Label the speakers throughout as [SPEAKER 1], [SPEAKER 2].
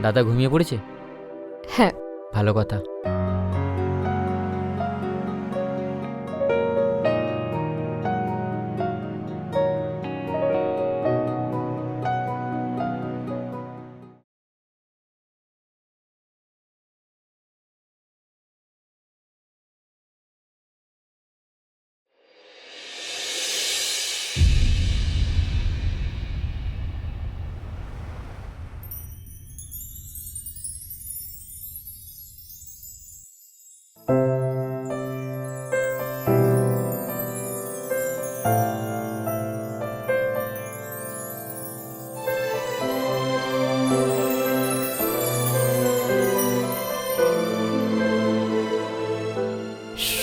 [SPEAKER 1] দাদা ঘুমিয়ে পড়েছে?
[SPEAKER 2] হ্যাঁ।
[SPEAKER 1] ভালো কথা।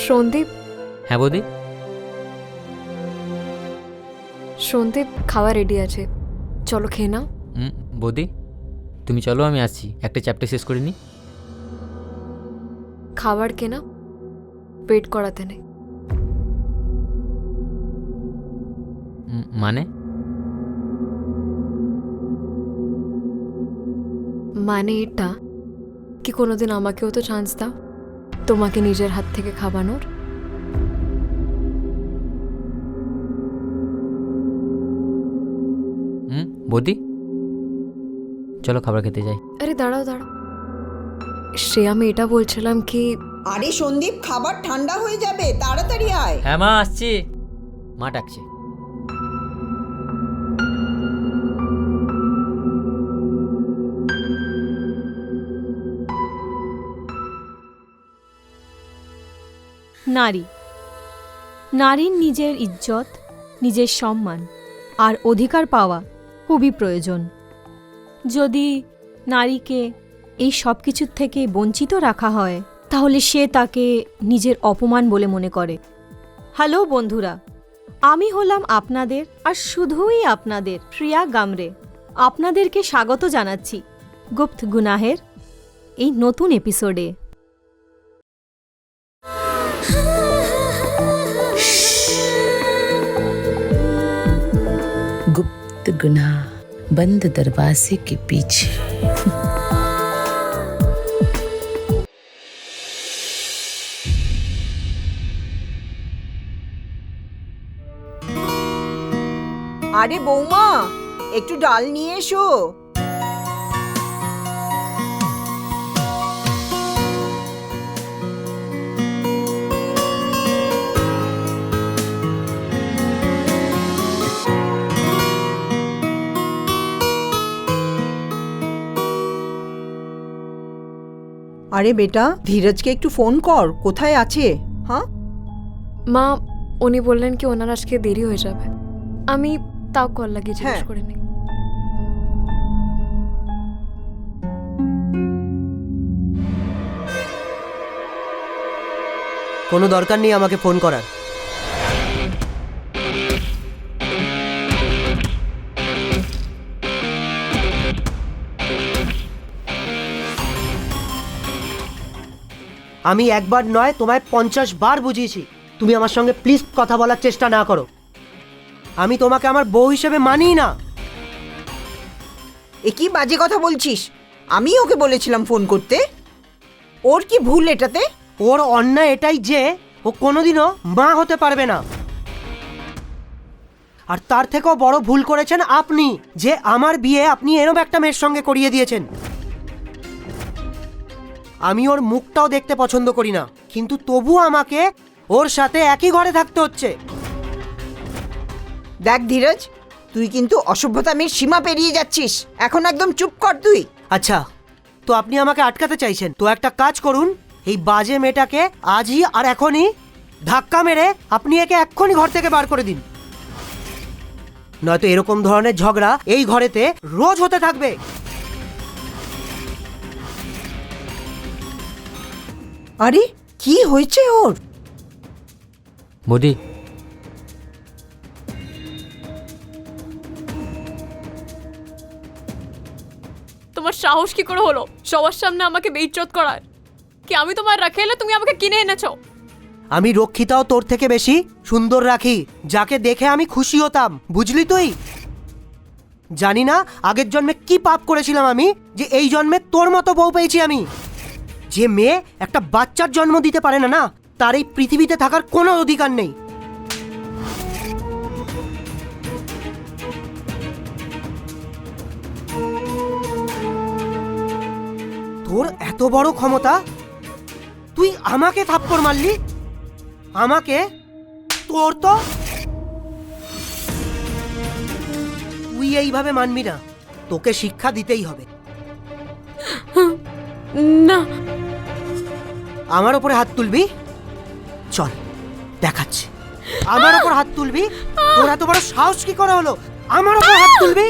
[SPEAKER 2] সন্দীপ,
[SPEAKER 1] হ্যাঁ বৌদি।
[SPEAKER 2] সন্দীপ খাওয়া রেডি আছে, চলো খেয়ে নাও।
[SPEAKER 1] বৌদি তুমি চলো, আমি আসছি, একটা চ্যাপ্টার শেষ করে নি।
[SPEAKER 2] খাবার কেনা ওয়েট করাতে নেই।
[SPEAKER 1] মানে?
[SPEAKER 2] মানে এটা কি কোনোদিন আমাকেও তো চান্স দাও তোমাকে নিজের হাত থেকে খাওয়ানোর।
[SPEAKER 1] বৌদি চলো খাবার খেতে যাই।
[SPEAKER 2] আরে দাঁড়াও দাঁড়াও, সে আমি এটা বলছিলাম কি।
[SPEAKER 3] আরে সন্দীপ, খাবার ঠান্ডা হয়ে যাবে, তাড়াতাড়ি আয়।
[SPEAKER 1] হ্যাঁ মা আসছি, মা ডাকছে।
[SPEAKER 4] নারী, নারীর নিজের ইজ্জত, নিজের সম্মান আর অধিকার পাওয়া খুবই প্রয়োজন। যদি নারীকে এই সব কিছুর থেকে বঞ্চিত রাখা হয় তাহলে সে তাকে নিজের অপমান বলে মনে করে। হ্যালো বন্ধুরা, আমি হলাম আপনাদের আর শুধুই আপনাদের প্রিয়া গামরে। আপনাদেরকে স্বাগত জানাচ্ছি গুপ্ত গুনাহের এই নতুন এপিসোডে।
[SPEAKER 5] गुप्त गुनाह बंद दरवाजे के पीछे।
[SPEAKER 3] আরে বৌমা, একটু ডাল নিয়ে এসো। আরে বেটা, ধীরজকে একটু ফোন কর, কোথায় আছে? হ্যাঁ
[SPEAKER 2] মা, উনি বললেন কি ওনার আজকে দেরি হয়ে যাবে। আমি তাও কল লাগিয়ে জিজ্ঞেস
[SPEAKER 3] হ্যাঁ।
[SPEAKER 2] করে নিই।
[SPEAKER 6] কোনো দরকার নেই আমাকে ফোন করার। আমি একবার নয় তোমায় 50 বার বুঝিয়েছি, তুমি আমার সঙ্গে প্লিজ কথা বলার চেষ্টা না করো। আমি তোমাকে আমার বউ হিসেবে মানি না।
[SPEAKER 3] এ কি বাজে কথা বলছিস? আমি ওকে বলেছিলাম ফোন করতে। ওর কি ভুল এটাতে?
[SPEAKER 6] ওর অন্যায় এটাই যে ও কোনোদিনও মা হতে পারবে না। আর তার থেকেও বড় ভুল করেছেন আপনি, যে আমার বিয়ে আপনি এরম একটা মেয়ের সঙ্গে করিয়ে দিয়েছেন। আমি ওর মুখটাও দেখতে পছন্দ করি না, কিন্তু তবু আমাকে ওর সাথে একই ঘরে থাকতে হচ্ছে।
[SPEAKER 3] দেখ ধীরজ, তুই কিন্তু অসভ্যতামের সীমা পেরিয়ে যাচ্ছিস। এখন একদম চুপ কর তুই।
[SPEAKER 6] আচ্ছা, তো আপনি আমাকে আটকাতে চাইছেন, তো একটা কাজ করুন, এই বাজে মেয়েটাকে আজই আর এখনই ধাক্কা মেরে আপনি একে এক্ষুনি ঘর থেকে বার করে দিন। নয়তো এরকম ধরনের ঝগড়া এই ঘরেতে রোজ হতে থাকবে।
[SPEAKER 3] আরে কি হয়েছে ওর?
[SPEAKER 1] বৌদি
[SPEAKER 2] তোমার সাহস কি করে হলো সবার সামনে আমাকে বেইজ্জত করার? কি আমি তোমার রাখেলে তুমি আমাকে কিনে এনেছো?
[SPEAKER 6] আমি রক্ষিতাও তোর থেকে বেশি সুন্দর রাখি, যাকে দেখে আমি খুশি হতাম, বুঝলি তুই? জানি না আগের জন্মে কি পাপ করেছিলাম আমি যে এই জন্মে তোর মতো বউ পেয়েছি আমি। যে মেয়ে একটা বাচ্চার জন্ম দিতে পারে না না, তার এই পৃথিবীতে থাকার কোনো অধিকার নেই। তোর এত বড় ক্ষমতা, তুই আমাকে থাপ্পড় মারলি, আমাকে? তোর তো তুই এইভাবে মানবি না, তোকে শিক্ষা দিতেই হবে।
[SPEAKER 2] না,
[SPEAKER 6] আমার ওপরে হাত তুলবি? চল দেখাচ্ছি। আমার ওপর হাত তুলবি? তোর এত বড় সাহস কি করে হলো আমার ওপর হাত তুলবি?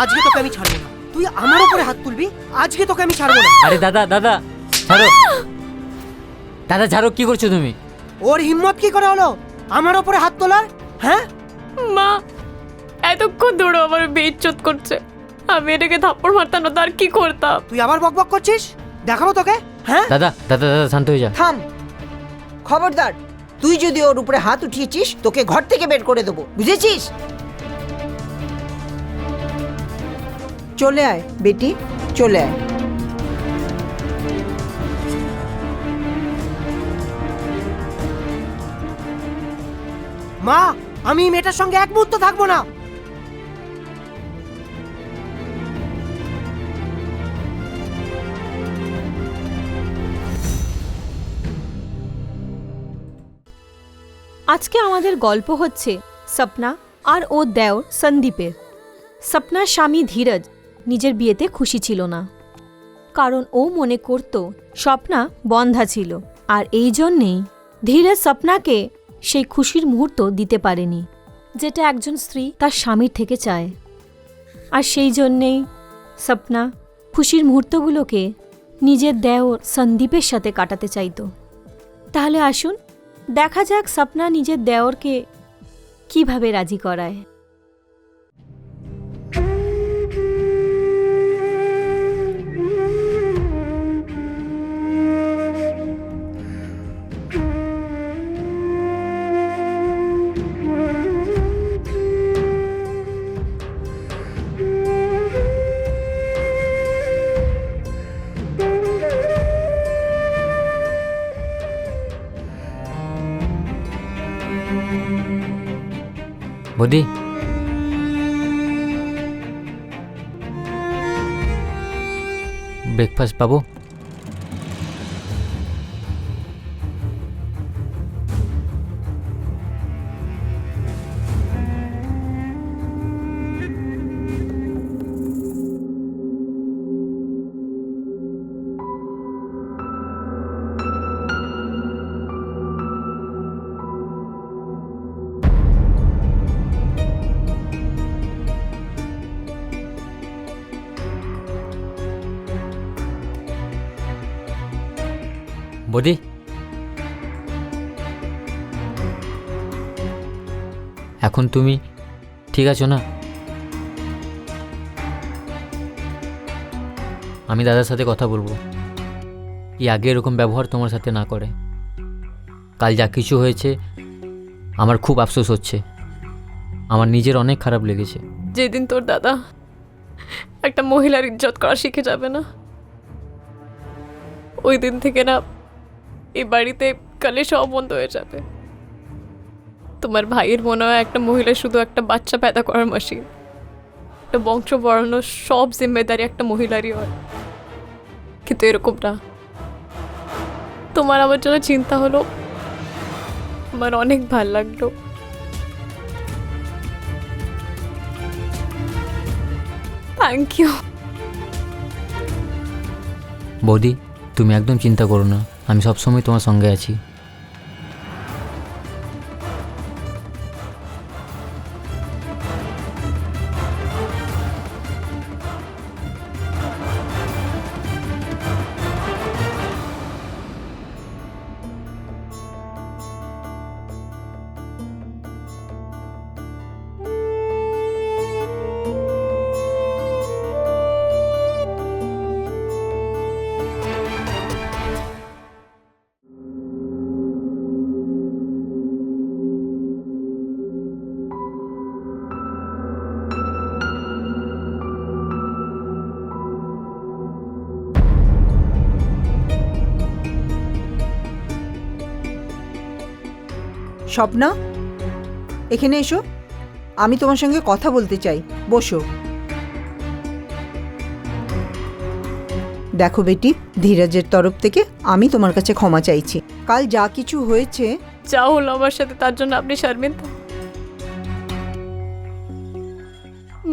[SPEAKER 6] আজকে তোকে আমি ছাড়বো না। তুই আমার ওপরে হাত তুলবি? আজকে তোকে আমি ছাড়বো না।
[SPEAKER 1] আরে দাদা দাদা ছাড়ো, দাদা ছাড়ো, কি করছো তুমি?
[SPEAKER 6] ওর হিম্মত কি করে হলো আমার ওপরে হাত তোলার? হ্যাঁ,
[SPEAKER 2] মা এতক্ষণ ধরে আমার বেইজ্জত করছে। আমি এটাকে থাপ্পড় মারতাম না, তার কি করতাম?
[SPEAKER 6] তুই আবার বকবক করছিস? দেখাবো তোকে। হ্যাঁ,
[SPEAKER 1] দাদা দাদা দাদা শান্ত হয়ে যা।
[SPEAKER 3] থাম, খবরদার, তুই যদি ওর উপরে হাত উঠিয়েছিস তোকে ঘর থেকে বের করে দেবো, বুঝেছিস? চলে আয় বেটি, চলে আয়।
[SPEAKER 6] মা, আমি এই মেয়েটার সঙ্গে এক মুহূর্ত থাকবো না।
[SPEAKER 4] আজকে আমাদের গল্প হচ্ছে স্বপ্না আর ও দেওর সন্দীপের। স্বপ্নার স্বামী ধীরজ নিজের বিয়েতে খুশি ছিল না, কারণ ও মনে করত স্বপ্না বন্ধা ছিল, আর এই জন্যেই ধীরজ স্বপ্নাকে সেই খুশির মুহূর্ত দিতে পারেনি যেটা একজন স্ত্রী তার স্বামীর থেকে চায়। আর সেই জন্যেই স্বপ্না খুশির মুহূর্তগুলোকে নিজের দেওর সন্দীপের সাথে কাটাতে চাইতো। তাহলে আসুন দেখা যাক স্বপ্না নিজের দেওরকে কিভাবে রাজি করায়।
[SPEAKER 1] বৌদি, ব্রেকফাস্ট পাবো? বৌদি, এখন তুমি ঠিক আছো না? আমি দাদার সাথে কথা বলবো, আগে এরকম ব্যবহার তোমার সাথে না করে। কাল যা কিছু হয়েছে আমার খুব আফসোস হচ্ছে, আমার নিজের অনেক খারাপ লেগেছে।
[SPEAKER 2] যেদিন তোর দাদা একটা মহিলার ইজ্জত করা শিখে যাবে না, ওই দিন থেকে না এই বাড়িতে কালে সব বন্ধ হয়ে যাবে। তোমার ভাইয়ের মনে হয় একটা মহিলা শুধু একটা বাচ্চা पैदा করার মেশিন, একটা বংশ বড়ানোর সব জিম্মেদারি একটা মহিলারই হয়, কিন্তু এরকম না। তোমার আমার জন্য চিন্তা হলো, আমার অনেক ভাল লাগলো। Thank you.
[SPEAKER 1] বৌদি, তুমি একদম চিন্তা করো না, আমি সবসময় তোমার সঙ্গে আছি।
[SPEAKER 3] স্বপ্না, এখানে এসো, আমি তোমার সঙ্গে কথা বলতে চাই, বসো। দেখো বেটি, ধীরাজের তরফ থেকে আমি তোমার কাছে ক্ষমা চাইছি। কাল যা কিছু হয়েছে,
[SPEAKER 2] যা হলো আমার সাথে তার জন্য আপনি শর্মিন্দা?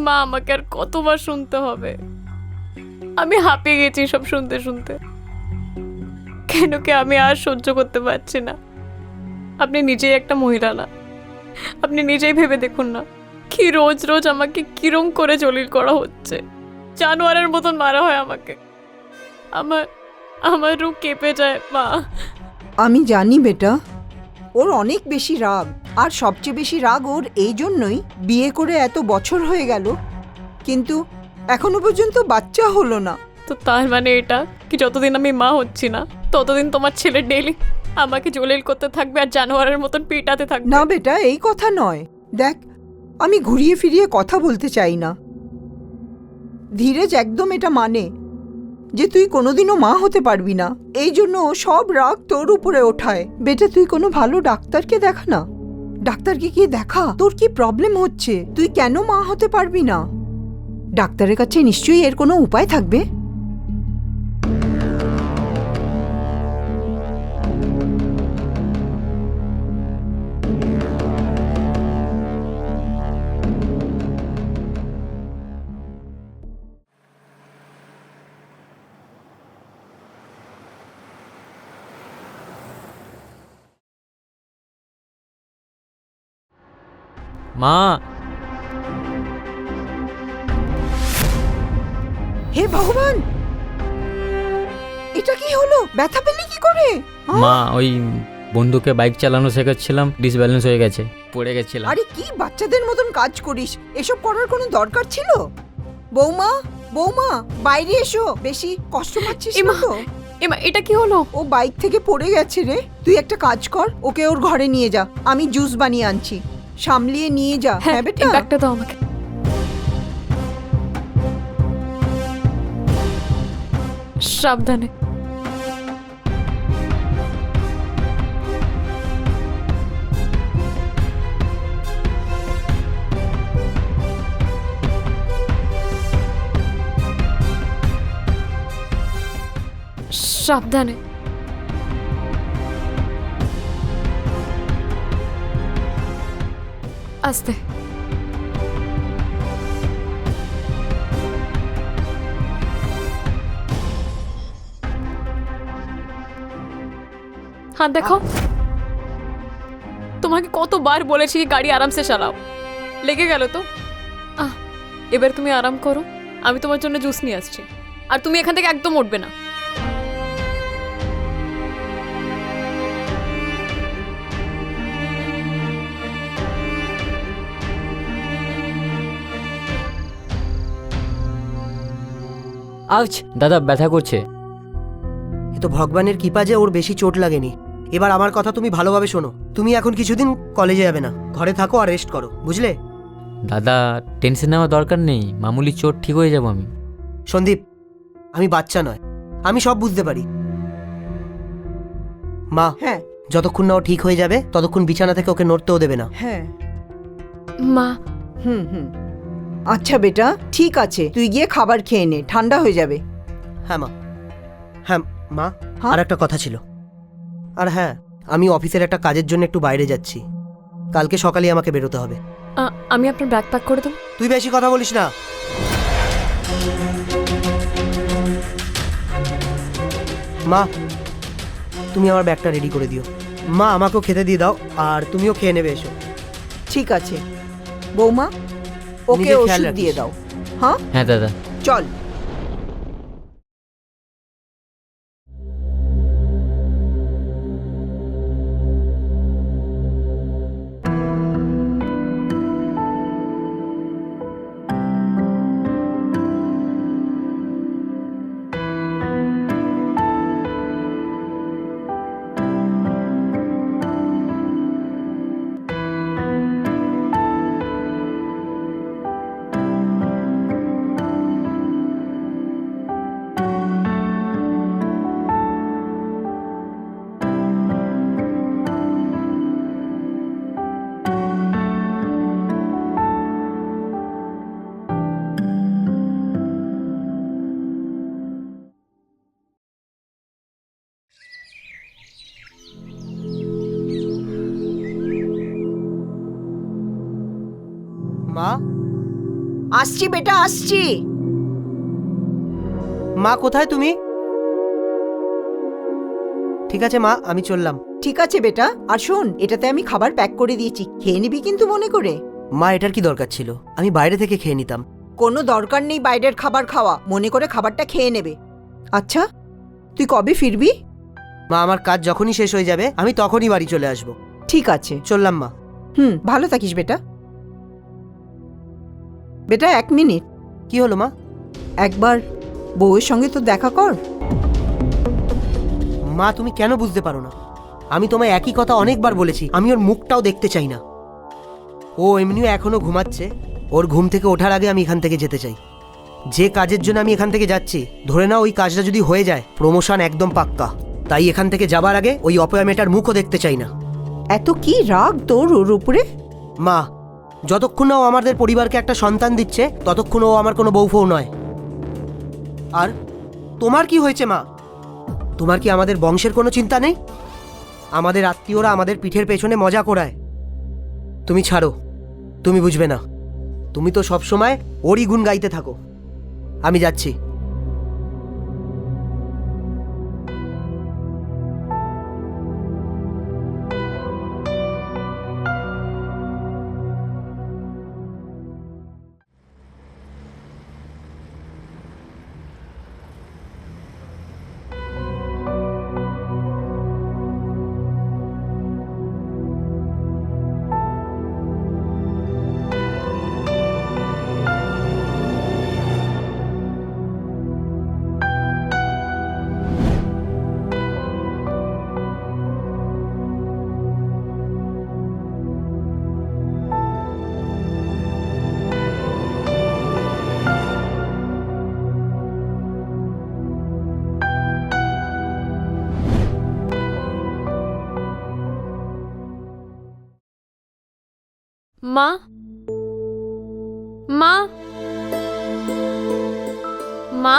[SPEAKER 2] মা, আমাকে আর কতবার শুনতে হবে? আমি হাঁপিয়ে গেছি সব শুনতে শুনতে। কেন কি আমি আর সহ্য করতে পারছি না। আপনি নিজেই একটা মহিলা না? আপনি নিজেই ভেবে দেখুন না, কি রোজ রোজ আমাকে কিরম করে জলিল করা হচ্ছে। জানোয়ারের মতন মারা হয় আমাকে। আমার আমার রূপ কেঁপে যায় মা।
[SPEAKER 3] আমি জানি বেটা, ওর অনেক বেশি রাগ, আর সবচেয়ে বেশি রাগ ওর এই জন্যই, বিয়ে করে এত বছর হয়ে গেল কিন্তু এখনো পর্যন্ত বাচ্চা হলো না।
[SPEAKER 2] তো তার মানে এটা কি যতদিন আমি মা হচ্ছি না ততদিন তোমার ছেলে ডেইলি আমাকে জলিল করতে থাকবে আর জানোয়ারের মতন পিটাতে থাকবে?
[SPEAKER 3] না বেটা, এই কথা নয়। দেখ, আমি ঘুরিয়ে ফিরিয়ে কথা বলতে চাই না। ধীরেজ একদম এটা মানে যে তুই কোনোদিনও মা হতে পারবি না, এই জন্য ও সব রাগ তোর উপরে ওঠায়। বেটা, তুই কোনো ভালো ডাক্তারকে দেখা না, ডাক্তারকে গিয়ে দেখা তোর কি প্রবলেম হচ্ছে, তুই কেন মা হতে পারবি না। ডাক্তারের কাছে নিশ্চয়ই এর কোনো উপায় থাকবে।
[SPEAKER 1] মা,
[SPEAKER 3] হে ভগবান, এটা কি হলো? ব্যথা পেলি কি করে? হ্যাঁ?
[SPEAKER 1] মা ওই বন্ধুকে বাইক চালানো শেখাচ্ছিলাম, ডিসব্যালেন্স হয়ে গেছে, পড়ে গেছিলাম।
[SPEAKER 3] আরে কি বাচ্চাদের মতন কাজ করিস, এসব করার কোনো দরকার ছিল? বৌমা, বৌমা, বাইরে এসো, বেশি কষ্ট পাচ্ছিস না
[SPEAKER 2] এমা,
[SPEAKER 3] তো?
[SPEAKER 2] এমা, এটা কি হলো?
[SPEAKER 3] ও বাইক থেকে পড়ে গেছে রে। তুই একটা কাজ কর, ওকে ওর ঘরে নিয়ে যা, আমি জুস বানিয়ে আনছি, সামলিয়ে নিয়ে যা। হ্যাঁ বেটা,
[SPEAKER 2] ব্যাগটা দাও আমাকে। সাবধানে। সাবধানে। আস্তে। হাত দেখো। তোমাকে কতবার বলেছি কি গাড়ি আরামসে চালাও, লেগে গেল তো। এবার তুমি আরাম করো, আমি তোমার জন্য জুস নিয়ে আসছি। আর তুমি এখান থেকে একদম উঠবে না।
[SPEAKER 1] আউচ, দাদা ব্যথা করছে।
[SPEAKER 6] এ তো ভগবানের কৃপা যে ওর বেশি চোট লাগেনি। এবার আমার কথা তুমি ভালোভাবে শোনো। তুমি এখন কিছুদিন কলেজে যাবে না, ঘরে থাকো আর রেস্ট করো, বুঝলে?
[SPEAKER 1] দাদা টেনশন নেওয়ার দরকার নেই, মামুলি চোট ঠিক হয়ে যাবো আমি।
[SPEAKER 6] সন্দীপ, আমি বাচ্চা নয়, আমি সব বুঝতে পারি। মা,
[SPEAKER 3] হ্যাঁ
[SPEAKER 6] যতক্ষণ না ও ঠিক হয়ে যাবে ততক্ষণ বিছানা থেকে ওকে নড়তেও দেবে না।
[SPEAKER 3] হ্যাঁ,
[SPEAKER 2] মা,
[SPEAKER 3] হুম। আচ্ছা বেটা, ঠিক আছে, তুই গিয়ে খাবার খেয়ে নে, ঠান্ডা হয়ে যাবে।
[SPEAKER 6] হ্যাঁ মা। হ্যাঁ মা,
[SPEAKER 3] হ্যাঁ?
[SPEAKER 6] আর একটা কথা ছিল। আর হ্যাঁ, আমি অফিসের একটা কাজের জন্য একটু বাইরে যাচ্ছি, কালকে সকালে আমাকে বেরোতে হবে।
[SPEAKER 2] আমি আপনার ব্যাগ প্যাক করে দেবো।
[SPEAKER 6] তুই বেশি কথা বলিস না। মা, তুমি আমার ব্যাগটা রেডি করে দিও। মা, আমাকেও খেতে দিয়ে দাও, আর তুমিও খেয়ে নেবে এসো।
[SPEAKER 3] ঠিক আছে বৌমা, ওকে
[SPEAKER 6] নিজের খেয়াল
[SPEAKER 3] ওষুধ
[SPEAKER 6] রাখিস।
[SPEAKER 3] দিয়ে দাও। হ্যাঁ,
[SPEAKER 1] হ্যাঁ দাদা।
[SPEAKER 3] চল।
[SPEAKER 6] মা,
[SPEAKER 3] আসছি বেটা, আসছি।
[SPEAKER 6] মা কোথায় তুমি? ঠিক আছে মা, আমি চললাম।
[SPEAKER 3] ঠিক আছে বেটা, আর শোন, এটাতে আমি খাবার প্যাক করে দিয়েছি, খেয়ে নিবি কিন্তু মনে করে।
[SPEAKER 6] মা, এটার কি দরকার ছিল? আমি বাইরে থেকে খেয়ে নিতাম।
[SPEAKER 3] কোনো দরকার নেই বাইরের খাবার খাওয়া, মনে করে খাবারটা খেয়ে নেবে। আচ্ছা, তুই কবে ফিরবি?
[SPEAKER 6] মা, আমার কাজ যখনই শেষ হয়ে যাবে আমি তখনই বাড়ি চলে আসব।
[SPEAKER 3] ঠিক আছে।
[SPEAKER 6] চললাম মা।
[SPEAKER 3] ভালো থাকিস বেটা। বেটা 1 মিনিট,
[SPEAKER 6] কি হলো মা?
[SPEAKER 3] একবার বউয়ের সঙ্গে তো দেখা কর।
[SPEAKER 6] মা, তুমি কেন বুঝতে পারো না? আমি তোমায় একই কথা অনেকবার বলেছি, আমি ওর মুখটাও দেখতে চাই না। ও এমনিও এখনো ঘুমাচ্ছে, ওর ঘুম থেকে ওঠার আগে আমি এখান থেকে যেতে চাই। যে কাজের জন্য আমি এখান থেকে যাচ্ছি, ধরে নাও ওই কাজটা যদি হয়ে যায়, প্রমোশন একদম পাক্কা। তাই এখান থেকে যাবার আগে ওই অপয়া মেয়েটার মুখও দেখতে চাই না।
[SPEAKER 3] এত কি রাগ তোর ওর উপরে?
[SPEAKER 6] মা, যতক্ষণ না ও আমাদের পরিবারকে একটা সন্তান দিচ্ছে, ততক্ষণ ও আমার কোনো বউফৌ নয়। আর তোমার কি হয়েছে মা? তোমার কি আমাদের বংশের কোনো চিন্তা নেই? আমাদের আত্মীয়রা আমাদের পিঠের পেছনে মজা করায়। তুমি ছাড়ো, তুমি বুঝবে না। তুমি তো সবসময় ওরই গুণ গাইতে থাকো। আমি যাচ্ছি।
[SPEAKER 2] মা, মা, মা,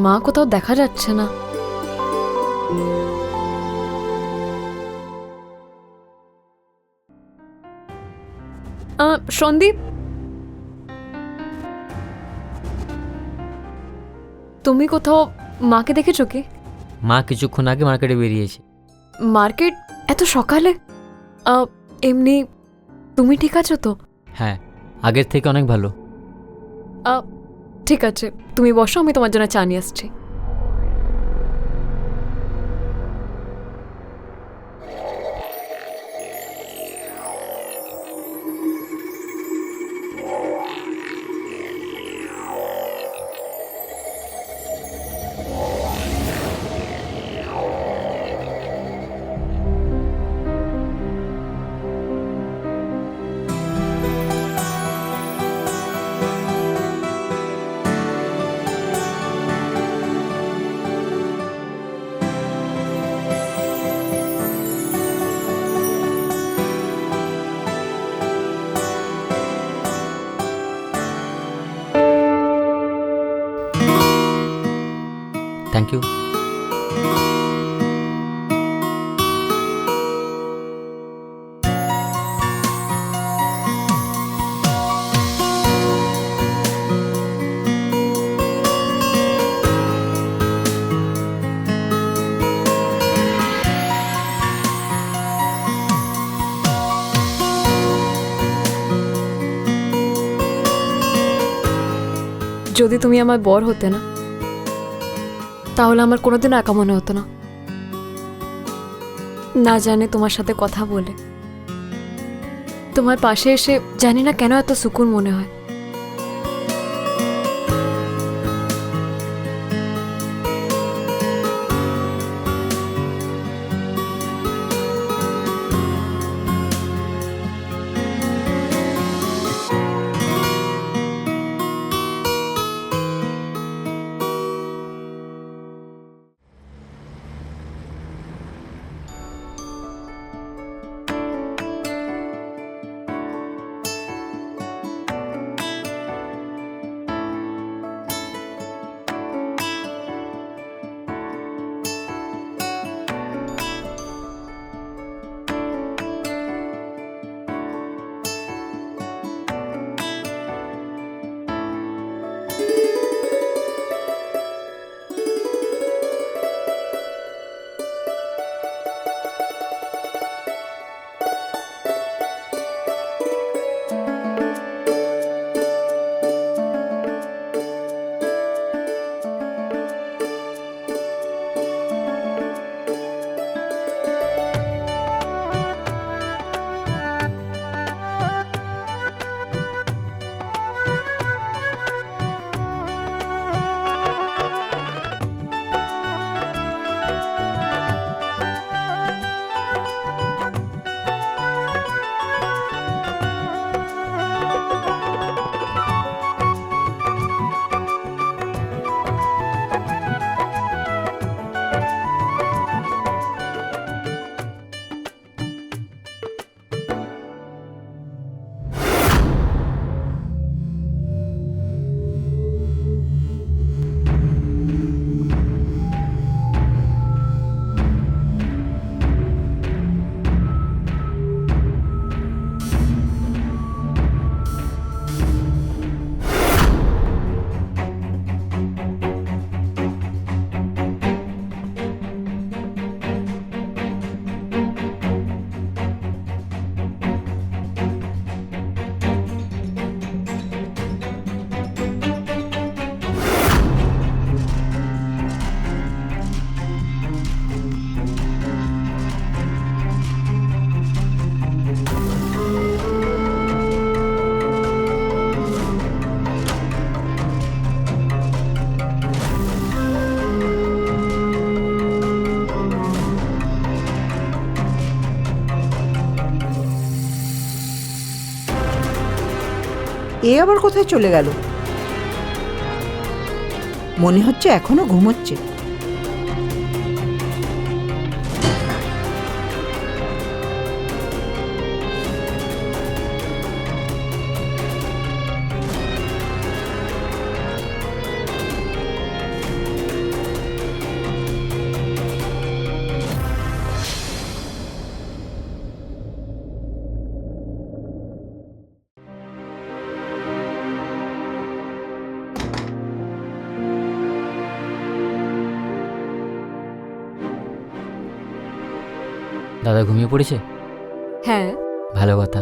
[SPEAKER 2] মা কোথাও দেখা যাচ্ছে না। সন্দীপ, তুমি কোথাও মাকে দেখেছো কি?
[SPEAKER 1] মা কিছুক্ষণ আগে মার্কেটে বেরিয়েছে।
[SPEAKER 2] মার্কেট এত সকালে? এমনি তুমি ঠিক আছো তো?
[SPEAKER 1] হ্যাঁ, আগের থেকে অনেক ভালো।
[SPEAKER 2] ঠিক আছে, তুমি বসো, আমি তোমার জন্য চা নিয়ে আসছি।
[SPEAKER 1] Thank you.
[SPEAKER 2] যদি তুমি আমার বর হতে না, তাহলে আমার কোনোদিন একা মনে হতো না। না জানে তোমার সাথে কথা বলে, তোমার পাশে এসে জানি না কেন এত সুকুন মনে হয়।
[SPEAKER 3] এ আবার কোথায় চলে গেল? মনে হচ্ছে এখনো ঘুমোচ্ছে।
[SPEAKER 1] দাদা ঘুমিয়ে পড়েছে?
[SPEAKER 2] হ্যাঁ।
[SPEAKER 1] ভালো কথা।